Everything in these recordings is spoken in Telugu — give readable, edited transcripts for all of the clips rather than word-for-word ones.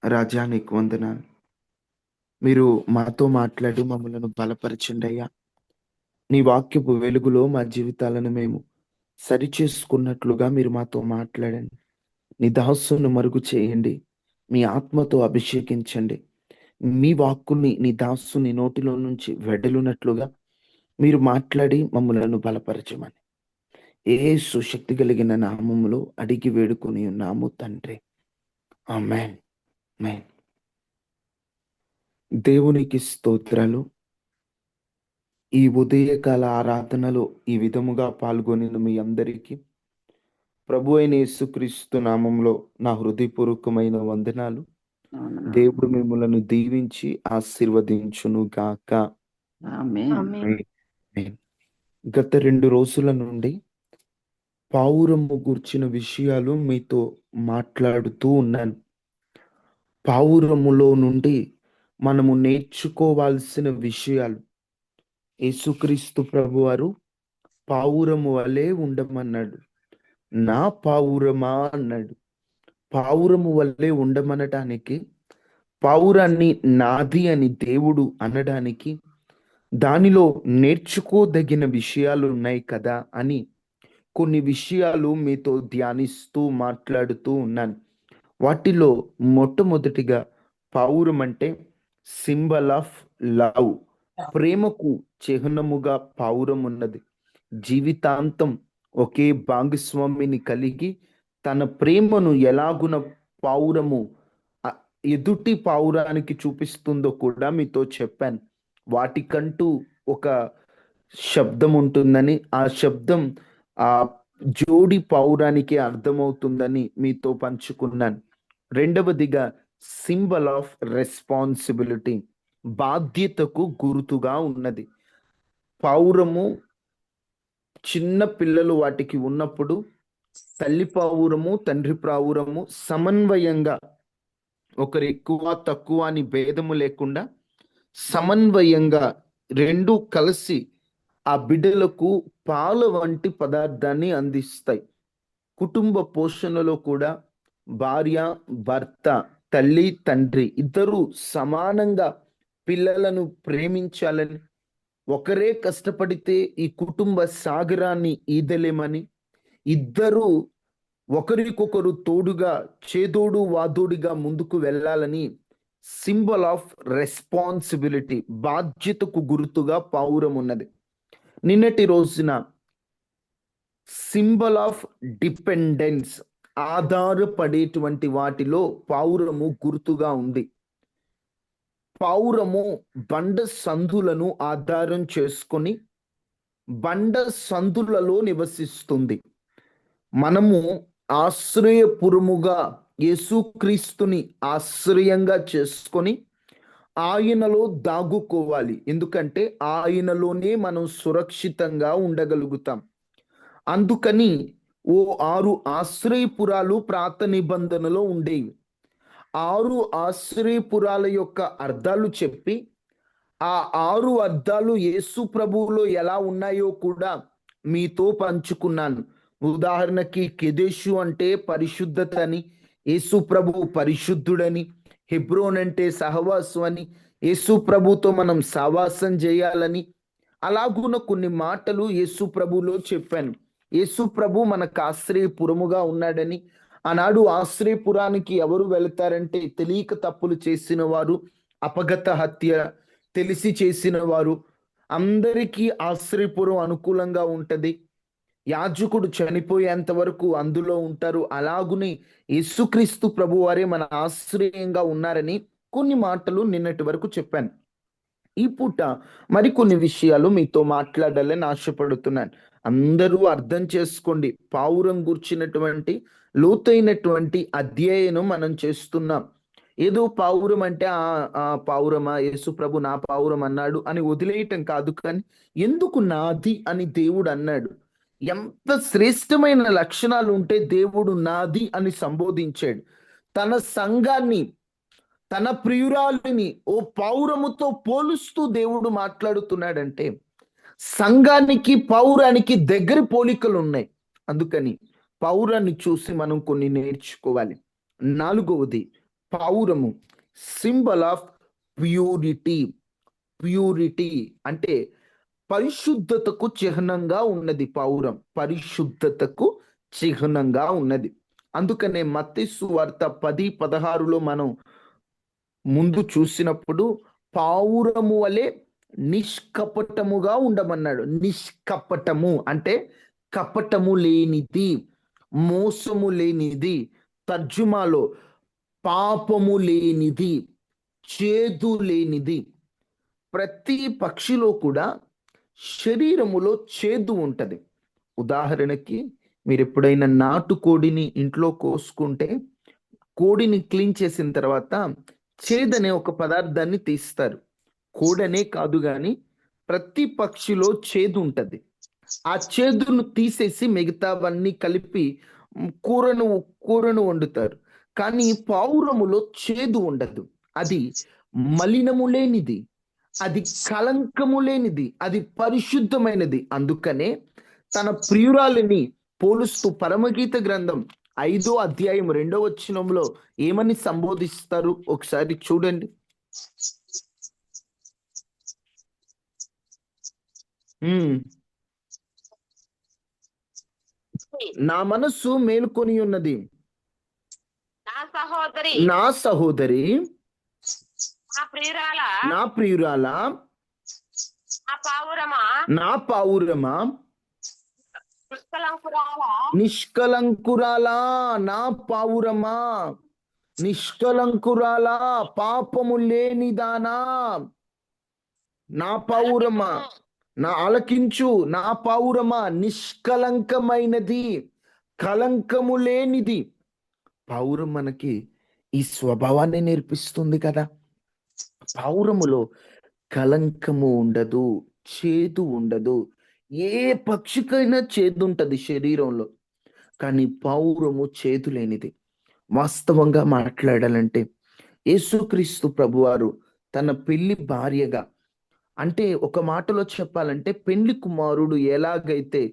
రాజా నీకు వందనాలు. మీరు మాతో మాట్లాడి మమ్మలను బలపరచండి అయ్యా. నీ వాక్యపు వెలుగులో మా జీవితాలను మేము సరిచేసుకున్నట్లుగా మీరు మాతో మాట్లాడండి. నీ దాసును మరుగు చేయండి. మీ ఆత్మతో అభిషేకించండి. మీ వాక్కుని నీ దాసుని నోటిలో నుంచి వెడలునట్లుగా మీరు మాట్లాడి మమ్మలను బలపరచమని యేసు శక్తి కలిగిన నామములో అడిగి వేడుకొని ఉన్నాము తండ్రి. ఆమేన్. ఆమేన్. దేవునికి స్తోత్రాలు. ఈ ఉదయకాల ఆరాధనలో ఈ విధముగా పాల్గొనిన మీ అందరికీ ప్రభు అయిన యేసుక్రీస్తు నామంలో నా హృదయపూర్వకమైన వందనాలు. అవునా. దేవుడు మిమ్మలను దీవించి ఆశీర్వదించును గాక. ఆమేన్. ఆమేన్. గత 2 రోజుల నుండి పావురము గూర్చిన విషయాలు మీతో మాట్లాడుతూ ఉన్నాను. పావురములో నుండి మనము నేర్చుకోవాల్సిన విషయాలు. యేసుక్రీస్తు ప్రభువారు పావురము వలె ఉండమన్నాడు. నా పావురమా అన్నాడు. పావురము వల్లే ఉండమనటానికి, పావురాన్ని నాది అని దేవుడు అనడానికి, దానిలో నేర్చుకోదగిన విషయాలు ఉన్నాయి కదా అని కొన్ని విషయాలు మీతో ధ్యానిస్తూ మాట్లాడుతూ ఉన్నాను. వాటిలో మొట్టమొదటిగా పావురం అంటే సింబల్ ఆఫ్ లవ్. ప్రేమకు చిహ్నముగా పావురం ఉన్నది. జీవితాంతం ఒకే భాగస్వామిని కలిగి తన ప్రేమను ఎలాగున పావురము అ- ఎదుటి పావురానికి చూపిస్తుందో కూడా మీతో చెప్పాను. వాటికంటూ ఒక శబ్దం ఉంటుందని, ఆ శబ్దం ఆ జోడి పావురానికి అర్థమవుతుందని మీతో పంచుకున్నాను. రెండవదిగా సింబల్ ఆఫ్ రెస్పాన్సిబిలిటీ, బాధ్యతకు గుర్తుగా ఉన్నది. పావురము చిన్న పిల్లలు వాటికి ఉన్నప్పుడు తల్లి పావురము తండ్రి పావురము సమన్వయంగా, ఒకరు ఎక్కువ తక్కువ అని భేదము లేకుండా సమన్వయంగా రెండు కలిసి ఆ బిడ్డలకు పాల వంటి పదార్థాన్ని అందిస్తాయి. కుటుంబ పోషణలో కూడా భార్య భర్త తల్లి తండ్రి ఇద్దరు సమానంగా పిల్లలను ప్రేమించాలని, ఒకరే కష్టపడితే ఈ కుటుంబ సాగరాన్ని ఈదలేమని, ఇద్దరు ఒకరికొకరు తోడుగా చేదోడు వాదోడిగా ముందుకు వెళ్ళాలని సింబల్ ఆఫ్ రెస్పాన్సిబిలిటీ, బాధ్యతకు గుర్తుగా పావురం ఉన్నది. నిన్నటి రోజున సింబల్ ఆఫ్ డిపెండెన్స్, ఆధారపడేటువంటి వాటిలో పావురము గుర్తుగా ఉంది. పావురము బండ సందులను ఆధారం చేసుకొని బండ సందులలో నివసిస్తుంది. మనము ఆశ్రయపురముగా యేసుక్రీస్తుని ఆశ్రయంగా చేసుకొని ఆయనలో దాగుకోవాలి. ఎందుకంటే ఆయనలోనే మనం సురక్షితంగా ఉండగలుగుతాం. అందుకని ఓ 6 ఆశ్రయపురాలు ప్రాత నిబంధనలో ఉండేవి. 6 ఆశ్రయపురాల యొక్క అర్థాలు చెప్పి, ఆ 6 అర్థాలు యేసు ప్రభువులో ఎలా ఉన్నాయో కూడా మీతో పంచుకున్నాను. ఉదాహరణకి కెదెషు అంటే పరిశుద్ధత అని, యేసు ప్రభువు పరిశుద్ధుడని, హెబ్రోన్ అంటే సహవాసం అని, యేసు ప్రభుతో మనం సహవాసం చేయాలని, అలాగున కొన్ని మాటలు యేసు ప్రభులో చెప్పాను. యేసు ప్రభు మనకు ఆశ్రయపురముగా ఉన్నాడని, ఆనాడు ఆశ్రయపురానికి ఎవరు వెళతారంటే తెలియక తప్పులు చేసిన వారు, అపగత హత్య తెలిసి చేసిన వారు, అందరికీ ఆశ్రయపురం అనుకూలంగా ఉంటది. యాజకుడు చనిపోయేంత వరకు అందులో ఉంటారు. అలాగునే యేసుక్రీస్తు ప్రభు వారే మన ఆశ్రయంగా ఉన్నారని కొన్ని మాటలు నిన్నటి వరకు చెప్పాను. ఈ పూట మరికొన్ని విషయాలు మీతో మాట్లాడాలని ఆశపడుతున్నాను. అందరూ అర్థం చేసుకోండి. పావురం గూర్చినటువంటి లోతైనటువంటి అధ్యయనం మనం చేస్తున్నాం. ఏదో పావురం అంటే ఆ పావురమా, యేసు ప్రభు నా పావురం అన్నాడు అని వదిలేయటం కాదు. కానీ ఎందుకు నాది అని దేవుడు అన్నాడు? ఎంత శ్రేష్టమైన లక్షణాలు ఉంటే దేవుడు నాది అని సంబోధించాడు. తన సంఘాన్ని, తన ప్రియురాలిని ఓ పావురముతో పోలుస్తూ దేవుడు మాట్లాడుతున్నాడంటే సంఘానికి పౌరానికి దగ్గర పోలికలు ఉన్నాయి. అందుకని పౌరాన్ని చూసి మనం కొన్ని నేర్చుకోవాలి. నాలుగవది, పావురము సింబల్ ఆఫ్ ప్యూరిటీ. ప్యూరిటీ అంటే పరిశుద్ధతకు చిహ్నంగా ఉన్నది. పావురం పరిశుద్ధతకు చిహ్నంగా ఉన్నది. అందుకనే మత్తయి సువార్త 10:16లో మనం ముందు చూసినప్పుడు పావురము వలె నిష్కపటముగా ఉండమన్నాడు. నిష్కపటము అంటే కపటము లేనిది, మోసము లేనిది. తర్జుమాలో పాపము లేనిది, చేదు లేనిది. ప్రతి పక్షిలో కూడా శరీరములో చేదు ఉంటది. ఉదాహరణకి మీరు ఎప్పుడైనా నాటుకోడిని ఇంట్లో కోసుకుంటే కోడిని క్లీన్ చేసిన తర్వాత చేదనే ఒక పదార్థాన్ని తీస్తారు. కోడనే కాదు గాని ప్రతి పక్షిలో చేదు ఉంటది. ఆ చేదును తీసేసి మిగతావన్నీ కలిపి కూరను కూరను వండుతారు. కానీ పావురములో చేదు ఉండదు. అది మలినము లేనిది, అది కళంకము లేనిది, అది పరిశుద్ధమైనది. అందుకనే తన ప్రియురాలిని పోలుస్తూ పరమగీత గ్రంథం 5:2 ఏమని సంబోధిస్తారు ఒకసారి చూడండి. నా మనస్సు మేలుకొని ఉన్నది, నా సహోదరి నా ప్రియురాల, నా పావురమా, నిష్కలంకురాలా, నా పావురమా, నిష్కలంకురాలా, పాపము లేనిదానా, నా పావురమా, నా ఆలకించు, నా పావురమా, నిష్కలంకమైనది, కలంకము లేనిది. పావురం మనకి ఈ స్వభావాన్ని నేర్పిస్తుంది కదా. పావురములో కలంకము ఉండదు, చేదు ఉండదు. ఏ పక్షికైనా చేదు ఉంటది శరీరంలో, కానీ పావురము చేదు లేనిది. వాస్తవంగా మాట్లాడాలంటే యేసుక్రీస్తు ప్రభువారు తన పెళ్లి భార్యగా, అంటే ఒక మాటలో చెప్పాలంటే పెళ్లి కుమారుడు ఎలాగైతే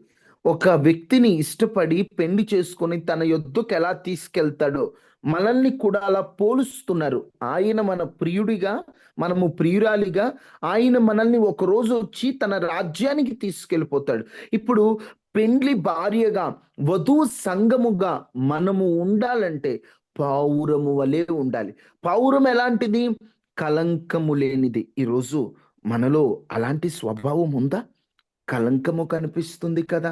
ఒక వ్యక్తిని ఇష్టపడి పెళ్లి చేసుకొని తన యొద్దకు ఎలా తీసుకెళ్తాడో మనల్ని కూడా అలా పోలుస్తున్నారు. ఆయన మన ప్రియుడిగా, మనము ప్రియురాలిగా, ఆయన మనల్ని ఒక రోజు వచ్చి తన రాజ్యానికి తీసుకెళ్ళిపోతాడు. ఇప్పుడు పెండ్లి భార్యగా, వధువు సంఘముగా మనము ఉండాలంటే పావురము వలె ఉండాలి. పావురం ఎలాంటిది? కలంకము లేనిది. ఈరోజు మనలో అలాంటి స్వభావం ఉందా? కలంకము కనిపిస్తుంది కదా,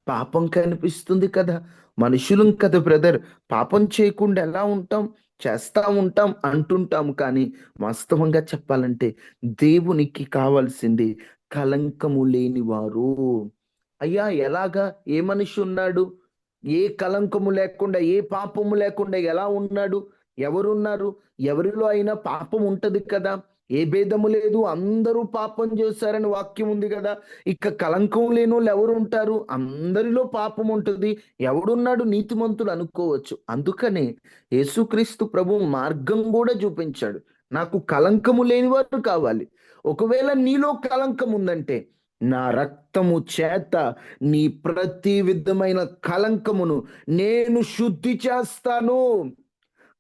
పాపం కనిపిస్తుంది కదా. మనుషులం కదా బ్రదర్, పాపం చేయకుండా ఎలా ఉంటాం? చేస్తా ఉంటాం, అంటుంటాం. కానీ వాస్తవంగా చెప్పాలంటే దేవునికి కావాల్సింది కలంకము లేనివారు. అయ్యా ఎలాగా? ఏ మనిషి ఉన్నాడు ఏ కలంకము లేకుండా, ఏ పాపము లేకుండా ఎలా ఉన్నాడు? ఎవరున్నారు? ఎవరిలో అయినా పాపం ఉంటది కదా. ఏ భేదము లేదు, అందరూ పాపం చేశారని వాక్యం ఉంది కదా. ఇక కలంకం లేని వాళ్ళు ఎవరు ఉంటారు? అందరిలో పాపం ఉంటుంది. ఎవడున్నాడు నీతిమంతుడు అనుకోవచ్చు. అందుకనే యేసుక్రీస్తు ప్రభు మార్గం కూడా చూపించాడు. నాకు కలంకము లేనివారు కావాలి. ఒకవేళ నీలో కలంకం ఉందంటే నా రక్తము చేత నీ ప్రతి విధమైన కలంకమును నేను శుద్ధి చేస్తాను.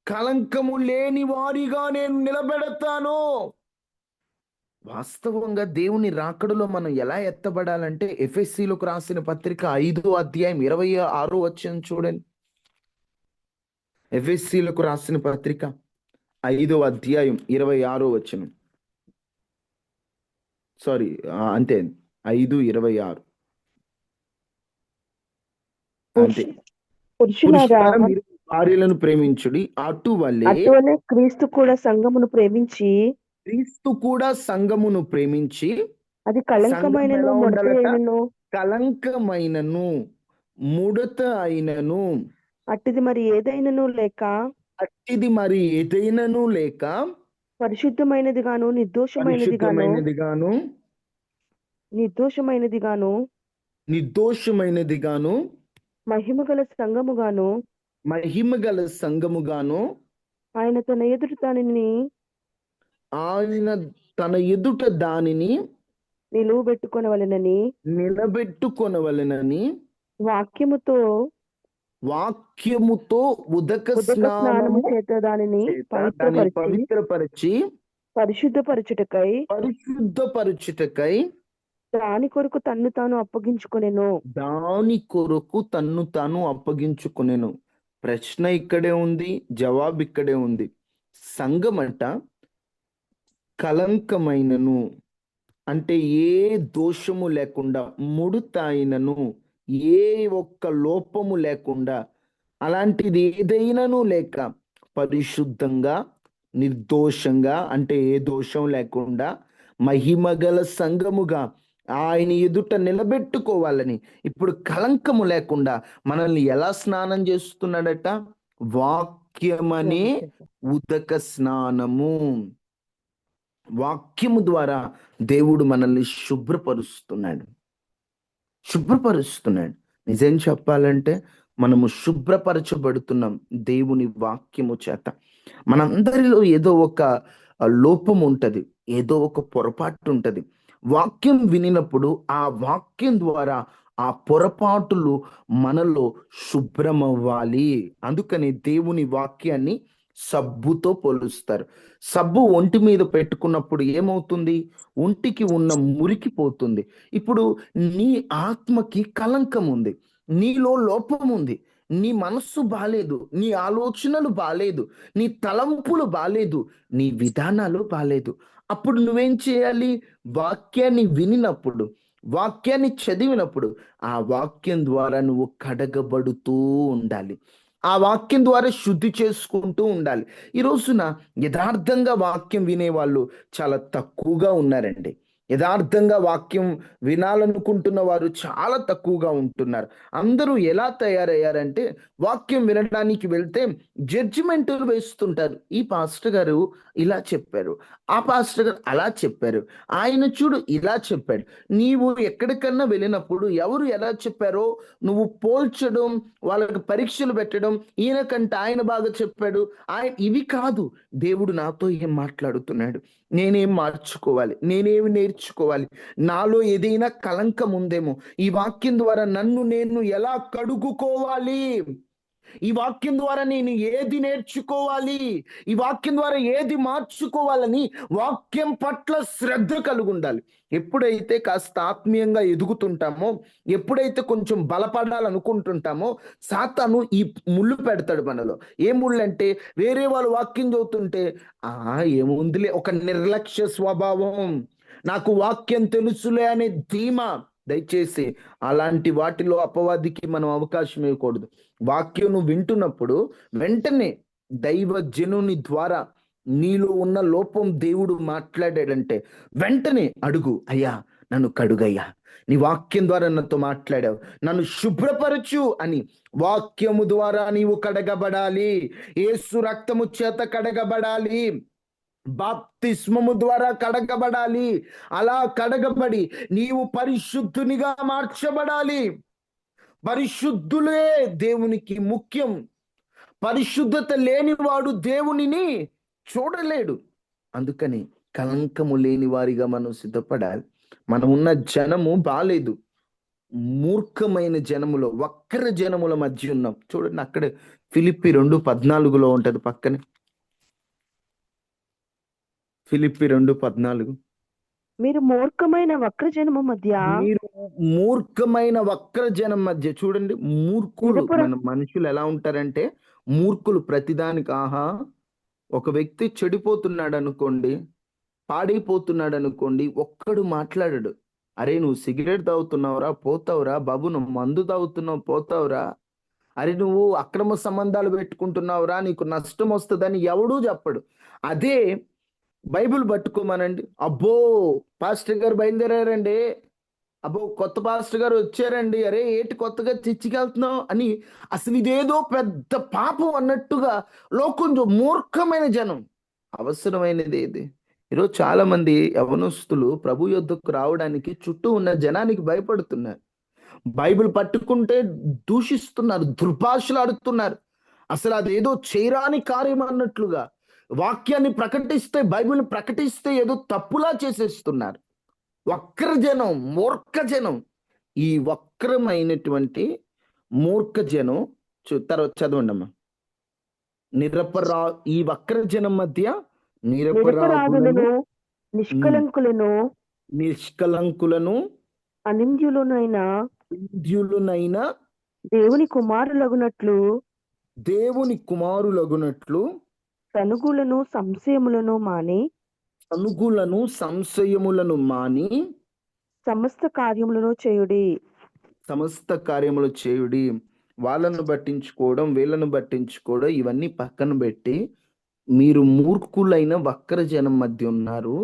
కలంకము లేని వారిగా నేను నిలబెడతాను. వాస్తవంగా దేవుని రాకడలో మనం ఎలా ఎత్తబడాలంటే ఎఫెసీలకు రాసిన పత్రిక 5:26 చూడండి. ఎఫెసీలకు రాసిన పత్రిక 5:26. సారీ, అంతే 5:26. అంతే. పురుషులారా మీరు భార్యలను ప్రేమించుడి, అటువలే క్రీస్తు కూడా సంఘమును ప్రేమించి అది కళంకమైనను ముడత అయినను కలంకమైనను ముడత అయినను అట్టిది మరి ఏదైనను లేక పరిశుద్ధమైనది గాను నిర్దోషమైనది గాను మహిమగల సంఘముగాను ఆయన తన ఎదుట దానిని నిలబెట్టుకొనవలెనని వాక్యముతో వాక్యముతో ఉదక ఉదక స్నానము స్నానము చేత దానిని చేత దాన్ని పవిత్రపరిచి పరిశుద్ధపరచుటకై పరిశుద్ధపరచుటకై దాని కొరకు తన్ను తాను అప్పగించుకొనెను. దాని కొరకు తన్ను తాను అప్పగించుకునేను. ప్రశ్న ఇక్కడే ఉంది, జవాబు ఇక్కడే ఉంది. సంఘమంట కలంకమైనను అంటే ఏ దోషము లేకుండా, ముడతాయినను ఏ ఒక్క లోపము లేకుండా, అలాంటిది ఏదైనాను లేక పరిశుద్ధంగా, నిర్దోషంగా అంటే ఏ దోషం లేకుండా మహిమగల సంఘముగా ఆయన ఎదుట నిలబెట్టుకోవాలని, ఇప్పుడు కలంకము లేకుండా మనల్ని ఎలా స్నానం చేస్తున్నాడట? వాక్యమనే ఉదక స్నానము. వాక్యము ద్వారా దేవుడు మనల్ని శుభ్రపరుస్తున్నాడు. నిజం చెప్పాలంటే మనము శుభ్రపరచబడుతున్నాం దేవుని వాక్యము చేత. మనందరిలో ఏదో ఒక లోపం ఉంటది, ఏదో ఒక పొరపాటు ఉంటది. వాక్యం వినినప్పుడు ఆ వాక్యం ద్వారా ఆ పొరపాటులు మనలో శుభ్రమవ్వాలి. అందుకని దేవుని వాక్యాన్ని సబ్బుతో పోలుస్తారు. సబ్బు ఒంటి మీద పెట్టుకున్నప్పుడు ఏమవుతుంది? ఒంటికి ఉన్న మురికి పోతుంది. ఇప్పుడు నీ ఆత్మకి కలంకం ఉంది, నీలో లోపం ఉంది, నీ మనస్సు బాలేదు, నీ ఆలోచనలు బాలేదు, నీ తలంపులు బాలేదు, నీ విధానాలు బాలేదు. అప్పుడు నువ్వేం చేయాలి? వాక్యాన్ని వినినప్పుడు, వాక్యాన్ని చదివినప్పుడు ఆ వాక్యం ద్వారా నువ్వు కడగబడుతూ ఉండాలి. ఆ వాక్యం ద్వారా శుద్ధి చేసుకుంటూ ఉండాలి. ఈ రోజున యథార్థంగా వాక్యం వినేవాళ్ళు చాలా తక్కువగా ఉన్నారండి. యథార్థంగా వాక్యం వినాలనుకుంటున్న వారు చాలా తక్కువగా ఉంటున్నారు. అందరూ ఎలా తయారయ్యారంటే, వాక్యం వినడానికి వెళ్తే జడ్జిమెంట్లు వేస్తుంటారు. ఈ పాస్టర్ గారు ఇలా చెప్పారు, ఆ పాస్టర్ గారు అలా చెప్పారు, ఆయన చూడు ఇలా చెప్పాడు. నీవు ఎక్కడికన్నా వెళ్ళినప్పుడు ఎవరు ఎలా చెప్పారో నువ్వు పోల్చడం, వాళ్ళకి పరీక్షలు పెట్టడం, ఈయనకంటే ఆయన బాగా చెప్పాడు, ఇవి కాదు. దేవుడు నాతో ఏం మాట్లాడుతున్నాడు, నేనేం మార్చుకోవాలి, నేనేమి నేర్చుకోవాలి, నాలో ఏదైనా కలంకం ఉందేమో, ఈ వాక్యం ద్వారా నన్ను నేను ఎలా కడుగుకోవాలి, ఈ వాక్యం ద్వారా నేను ఏది నేర్చుకోవాలి, ఈ వాక్యం ద్వారా ఏది మార్చుకోవాలని వాక్యం పట్ల శ్రద్ధ కలిగి ఉండాలి. ఎప్పుడైతే కాస్త ఆత్మీయంగా ఎదుగుతుంటామో, ఎప్పుడైతే కొంచెం బలపడాలనుకుంటుంటామో, సాతాను ఈ ముళ్ళు పెడతాడు మనలో. ఏ ముళ్ళు అంటే, వేరే వాళ్ళు వాక్యం చదువుతుంటే ఏముందిలే, ఒక నిర్లక్ష్య స్వభావం, నాకు వాక్యం తెలుసులే అనే ధీమా. దయచేసి అలాంటి వాటిలో అపవాదికి మనం అవకాశం ఇవ్వకూడదు. వాక్యం నువ్వు వింటున్నప్పుడు వెంటనే దైవ జనుని ద్వారా నీలో ఉన్న లోపం దేవుడు మాట్లాడాడంటే వెంటనే అడుగు, అయ్యా నన్ను కడుగయ్యా, నీ వాక్యం ద్వారా నాతో మాట్లాడావు, నన్ను శుభ్రపరచు అని. వాక్యము ద్వారా నీవు కడగబడాలి, యేసు రక్తము చేత కడగబడాలి, బాప్తిస్మము ద్వారా కడగబడాలి. అలా కడగబడి నీవు పరిశుద్ధునిగా మార్చబడాలి. పరిశుద్ధులే దేవునికి ముఖ్యం. పరిశుద్ధత లేనివాడు దేవునిని చూడలేడు. అందుకని కలంకము లేని వారిగా మనం సిద్ధపడాలి. మనం ఉన్న జనము బాలేదు, మూర్ఖమైన జనములో, వక్ర జనముల మధ్య ఉన్నాం. చూడండి, అక్కడే ఫిలిప్పి 2:14 ఉంటది పక్కనే. ఫిలిప్పి 2:14. మీరు మూర్ఖమైన వక్ర జనము మధ్య, మీరు మూర్ఖమైన వక్ర జనం మధ్య. చూడండి, మూర్ఖులు, మన మనుషులు ఎలా ఉంటారంటే మూర్ఖులు. ప్రతిదానికి ఒక వ్యక్తి చెడిపోతున్నాడు అనుకోండి, పాడైపోతున్నాడు అనుకోండి, ఒక్కడు మాట్లాడాడు, అరే నువ్వు సిగరెట్ తాగుతున్నావురా పోతావురా, బాబు నువ్వు మందు తాగుతున్నావు పోతావురా, అరే నువ్వు అక్రమ సంబంధాలు పెట్టుకుంటున్నావురా నీకు నష్టం వస్తుందని ఎవడూ చెప్పడు. అదే బైబిల్ పట్టుకోమనండి, అబ్బో పాస్టర్ గారు బయలుదేరారండి, అబ్బో కొత్త పాస్టర్ గారు వచ్చారండి, అరే ఏంటి కొత్తగా తెచ్చికెళ్తున్నావు అని, అసలు ఇదేదో పెద్ద పాపం అన్నట్టుగా లోకం. మూర్ఖమైన జనం. అవసరమైనది ఏది? ఈరోజు చాలా మంది యవనస్తులు ప్రభు యొద్దకు రావడానికి చుట్టూ ఉన్న జనానికి భయపడుతున్నారు. బైబిల్ పట్టుకుంటే దూషిస్తున్నారు, దుర్భాషలాడుతున్నారు. అసలు అదేదో చేయరాని కార్యం అన్నట్లుగా వాక్యాన్ని ప్రకటిస్తే, బైబిల్ ప్రకటిస్తే ఏదో తప్పులా చేసేస్తున్నారు. వక్రజనం, మూర్ఖ జనం. ఈ వక్రమైనటువంటి మూర్ఖ జనం తర్వాత చదవండి అమ్మా. ఈ వక్రజనం మధ్య నిరపరాధులను, నిరపరాధులను నిష్కలంకులను, నిష్కలంకులను అనింద్యులనైన ఇంద్యులునైన దేవుని కుమారులగునట్లు దేవుని కుమారులగునట్లు సనుగులను సంశయములను మాని అనుగులను సంశయములను మాని సమస్త కార్యములను చేయుడి. సమస్త కార్యములు చేయుడి. వాళ్ళను పట్టించుకోవడం, వీళ్ళను పట్టించుకోవడం, ఇవన్నీ పక్కన పెట్టి మీరు మూర్ఖులైన వక్రజనం మధ్య ఉన్నారు.